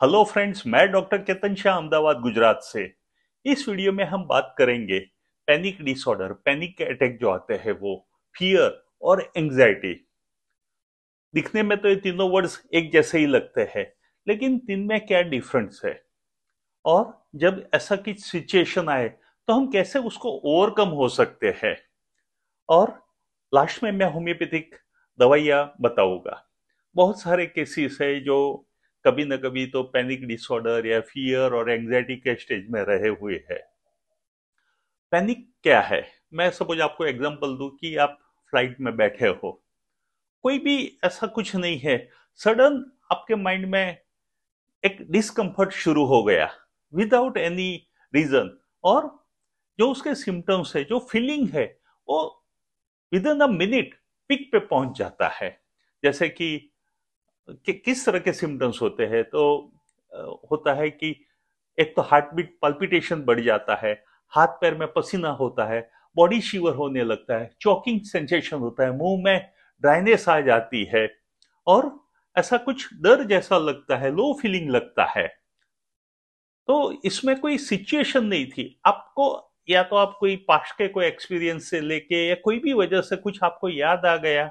Hello friends, मैं doctor Ketan Shah Ahmedabad Gujarat से। इस वीडियो में हम बात करेंगे पैनिक डिसऑर्डर, पैनिक अटैक जो आते हैं वो, फियर और एंजाइटी। दिखने में तो ये तीनों वर्ड्स एक जैसे ही लगते हैं, लेकिन इनमें क्या डिफरेंस है और जब ऐसा की सिचुएशन आए तो हम कैसे उसको ओवरकम हो सकते हैं। और लास्ट में मैं होम्योपैथिक दवाइयाँ बताऊंगा। बहुत सारे केसेस है जो कभी न कभी तो पैनिक डिसऑर्डर या फियर और एंजाइटी के स्टेज में रहे हुए हैं। पैनिक क्या है? मैं सपोज आपको एग्जांपल दूं कि आप फ्लाइट में बैठे हो, कोई भी ऐसा कुछ नहीं है, सडन आपके माइंड में एक डिस्कम्फर्ट शुरू हो गया विदाउट एनी रीजन, और जो उसके सिम्टम्स है, जो फीलिंग है, वो within a minute peak पे पहुंच जाता है। जैसे कि किस तरह के सिम्टम्स होते हैं, तो होता है कि एक तो हार्ट बीट पल्पिटेशन बढ़ जाता है, हाथ पैर में पसीना होता है, बॉडी शिवर होने लगता है, चॉकिंग सेंसेशन होता है, मुंह में ड्राइनेस आ जाती है, और ऐसा कुछ डर जैसा लगता है, लो फीलिंग लगता है। तो इसमें कोई सिचुएशन नहीं थी आपको, या तो आप कोई पास्ट के कोई एक्सपीरियंस से लेके या कोई भी वजह से कुछ आपको याद आ गया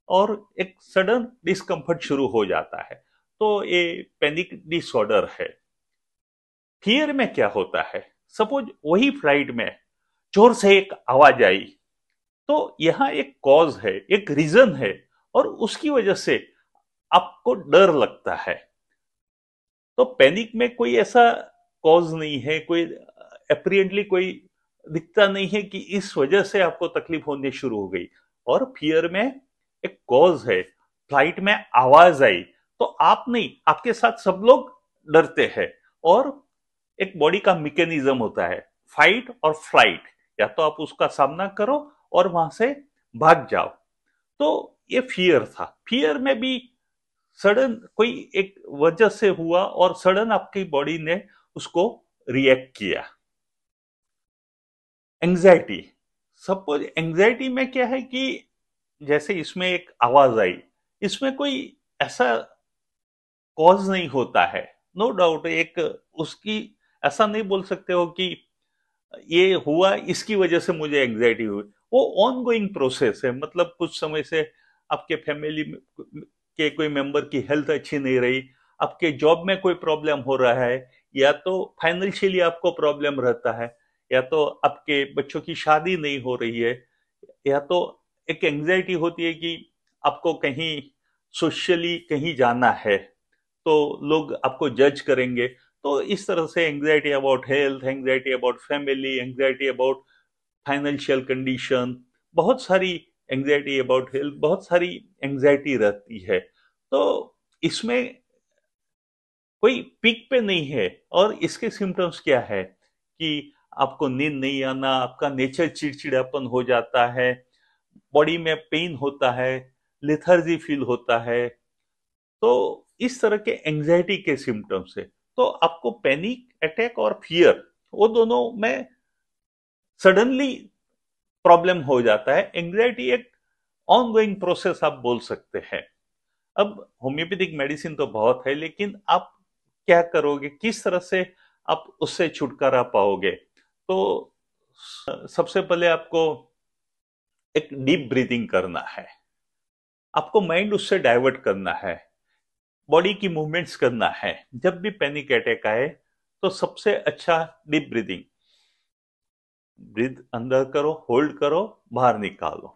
और एक सडन डिस्कम्फर्ट शुरू हो जाता है, तो ये पैनिक डिसऑर्डर है। फियर में क्या होता है? सपोज वही फ्लाइट में जोर से एक आवाज आई, तो यहां एक कॉज है, एक रीजन है, और उसकी वजह से आपको डर लगता है। तो पैनिक में कोई ऐसा कॉज नहीं है, कोई अप्रियंटली कोई दिखता नहीं है कि इस वजह से आपको तकलीफ होनी शुरू हो गई। और फियर में एक कॉज है, फ्लाइट में आवाज आई, तो आप नहीं, आपके साथ सब लोग डरते हैं। और एक बॉडी का मैकेनिज्म होता है, फाइट और फ्लाइट, या तो आप उसका सामना करो और वहां से भाग जाओ। तो ये फियर था। फियर में भी सडन कोई एक वजह से हुआ और सडन आपकी बॉडी ने उसको रिएक्ट किया। एंजाइटी, सपोज एंजाइटी में क्या है कि जैसे इसमें एक आवाज आई, इसमें कोई ऐसा कॉज नहीं होता है। नो डाउट एक उसकी, ऐसा नहीं बोल सकते हो कि ये हुआ इसकी वजह से मुझे एंजाइटी हुई। वो ऑन गोइंग प्रोसेस है, मतलब कुछ समय से आपके फैमिली के कोई मेंबर की हेल्थ अच्छी नहीं रही, आपके जॉब में कोई प्रॉब्लम हो रहा है, या तो फाइनेंशियली आपको प्रॉब्लम रहता है, या तो आपके बच्चों की शादी नहीं हो रही है, या तो एक एंजाइटी होती है कि आपको कहीं सोशली कहीं जाना है तो लोग आपको जज करेंगे। तो इस तरह से anxiety about health, anxiety about family, anxiety about financial condition, बहुत सारी एंजाइटी अबाउट हेल्थ, बहुत सारी एंजाइटी रहती है। तो इसमें कोई पीक पे नहीं है। और इसके सिम्टम्स क्या है कि आपको नींद नहीं आना, आपका नेचर चिड़चिड़ापन हो जाता है, बॉडी में पेन होता है, लेथर्जी फील होता है। तो इस तरह के एंजाइटी के सिम्टम्स है। तो आपको पैनिक अटैक और फियर, वो दोनों में सडनली प्रॉब्लम हो जाता है। एंजाइटी एक ऑन गोइंग प्रोसेस आप बोल सकते हैं। अब होम्योपैथिक मेडिसिन तो बहुत है, लेकिन आप क्या करोगे, किस तरह से आप उससे छुटकारा पाओगे? तो सबसे पहले आपको एक डीप ब्रीदिंग करना है, आपको माइंड उससे डाइवर्ट करना है, बॉडी की मूवमेंट्स करना है। जब भी पैनिक अटैक आए तो सबसे अच्छा डीप ब्रीदिंग, ब्रीथ अंदर करो, होल्ड करो, बाहर निकालो,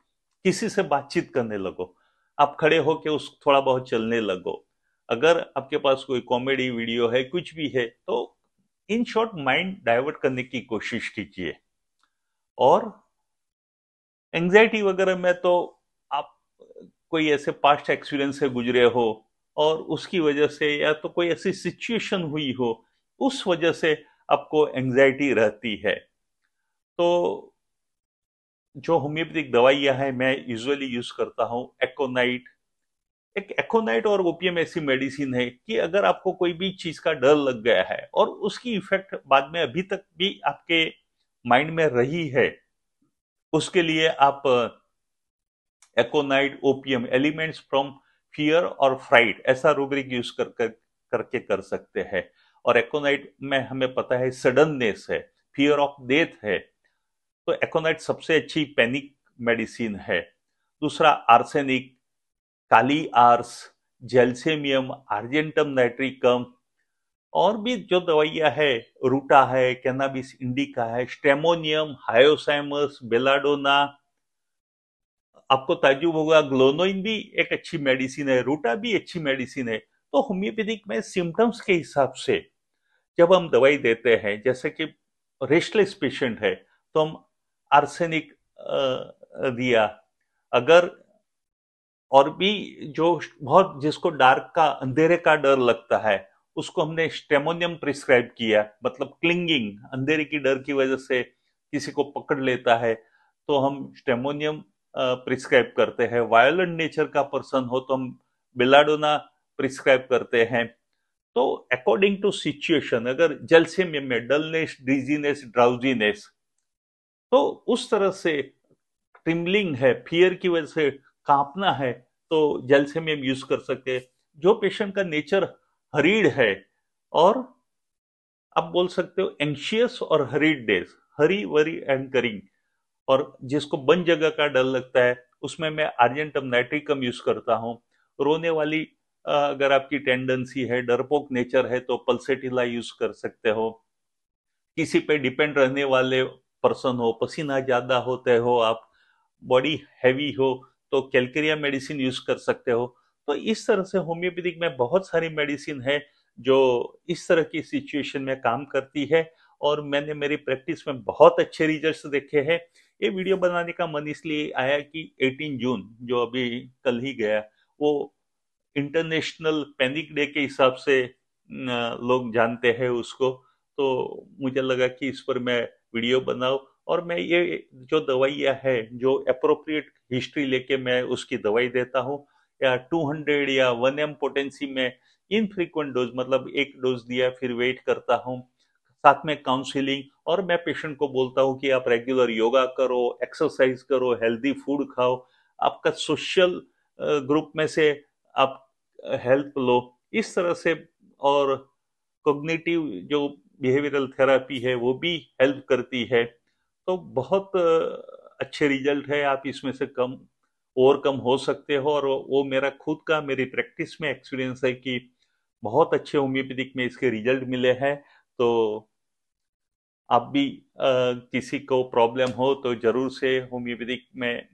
किसी से बातचीत करने लगो, आप खड़े होके उस थोड़ा बहुत चलने लगो, अगर आपके पास कोई कॉमेडी वीडियो है, कुछ भी है, तो इन शॉर्ट माइंड डाइवर्ट करने की कोशिश कीजिए। और एंजाइटी वगैरह में तो आप कोई ऐसे पास्ट एक्सपीरियंस से गुजरे हो और उसकी वजह से, या तो कोई ऐसी सिचुएशन हुई हो उस वजह से आपको एंजाइटी रहती है। तो जो होम्योपैथिक दवाइयां हैं मैं यूजुअली यूज करता हूँ एकोनाइट। एक एकोनाइट और ओपीएम ऐसी मेडिसिन है कि अगर आपको कोई भी चीज का डर लग गया है और उसकी इफेक्ट बाद में अभी तक भी आपके माइंड में रही है, उसके लिए आप एकोनाइट, ओपीएम, एलिमेंट्स फ्रॉम फियर और फ्राइट, ऐसा रूब्रिक यूज कर करके कर सकते हैं। और एकोनाइट में हमें पता है सडननेस है, फियर ऑफ डेथ है, तो एकोनाइट सबसे अच्छी पैनिक मेडिसिन है। दूसरा आर्सेनिक, काली आर्स, जेल्सेमियम, आर्जेंटम नाइट्रिकम, और भी जो दवाइयां है, रूटा है, कैनाबिस इंडिका है, स्टेमोनियम, हायोसाइमस, बेलाडोना। आपको ताज्जुब होगा, ग्लोनोइन भी एक अच्छी मेडिसिन है, रूटा भी अच्छी मेडिसिन है। तो होम्योपैथिक में सिम्टम्स के हिसाब से जब हम दवाई देते हैं, जैसे कि रेस्टलेस पेशेंट है तो हम आर्सेनिक दिया। अगर और भी जो बहुत जिसको डार्क का, अंधेरे का डर लगता है, उसको हमने स्टेमोनियम प्रिस्क्राइब किया, मतलब क्लिंगिंग, अंधेरे की डर की वजह से किसी को पकड़ लेता है तो हम स्टेमोनियम प्रिस्क्राइब करते हैं। वायलेंट नेचर का पर्सन हो तो हम बेलाडोना प्रिस्क्राइब करते हैं। तो अकॉर्डिंग टू सिचुएशन, अगर जलसेमियम में डलनेस, डिजीनेस, ड्राउजीनेस, तो उस तरह से ट्रिमलिंग है, फियर की वजह से कांपना है, तो जलसेमियम यूज कर सकते हैं। जो पेशेंट का नेचर हरीड है, और आप बोल सकते हो एंशियस और hurried days, hurry worry and caring, और जिसको बंद जगह का डर लगता है, उसमें मैं आर्जेंटम नाइट्रिकम यूज करता हूँ। रोने वाली अगर आपकी टेंडेंसी है, डरपोक नेचर है, तो पल्सेटिला यूज कर सकते हो। किसी पे डिपेंड रहने वाले पर्सन हो, पसीना ज्यादा होते हो आप, बॉडी हैवी हो, तो कैलकेरिया मेडिसिन यूज कर सकते हो। तो इस तरह से होम्योपैथिक में बहुत सारी मेडिसिन है जो इस तरह की सिचुएशन में काम करती है, और मैंने मेरी प्रैक्टिस में बहुत अच्छे रिजल्ट्स देखे हैं। ये वीडियो बनाने का मन इसलिए आया कि 18 जून जो अभी कल ही गया, वो इंटरनेशनल पैनिक डे के हिसाब से लोग जानते हैं उसको। तो मुझे लगा कि इस पर मैं वीडियो बनाऊं, और मैं ये जो दवाइयाँ है, जो अप्रोप्रिएट हिस्ट्री लेके मैं उसकी दवाई देता हूँ, या 200 या 1 m पोटेंसी में इनफ्रीक्वेंट डोज, मतलब एक डोज दिया फिर वेट करता हूँ, साथ में काउंसलिंग। और मैं पेशेंट को बोलता हूँ कि आप रेगुलर योगा करो, एक्सरसाइज करो, हेल्दी फूड खाओ, आपका सोशल ग्रुप में से आप हेल्प लो, इस तरह से। और कॉग्निटिव जो बिहेवियरल थेरेपी है वो भी हेल्प करती है। तो बहुत अच्छे रिजल्ट है, आप इसमें से कम ओवरकम हो सकते हो। और वो मेरा खुद का, मेरी प्रैक्टिस में एक्सपीरियंस है कि बहुत अच्छे होम्योपैथिक में इसके रिजल्ट मिले हैं। तो आप भी किसी को प्रॉब्लम हो तो जरूर से होम्योपैथिक में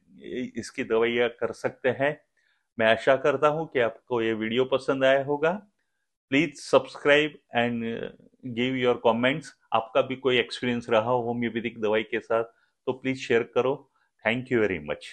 इसकी दवाइयाँ कर सकते हैं। मैं आशा करता हूँ कि आपको ये वीडियो पसंद आया होगा। Please subscribe and give your comments. आपका भी कोई एक्सपीरियंस रहा हो होम्योपैथिक दवाई के साथ तो प्लीज शेयर करो। Thank you very much.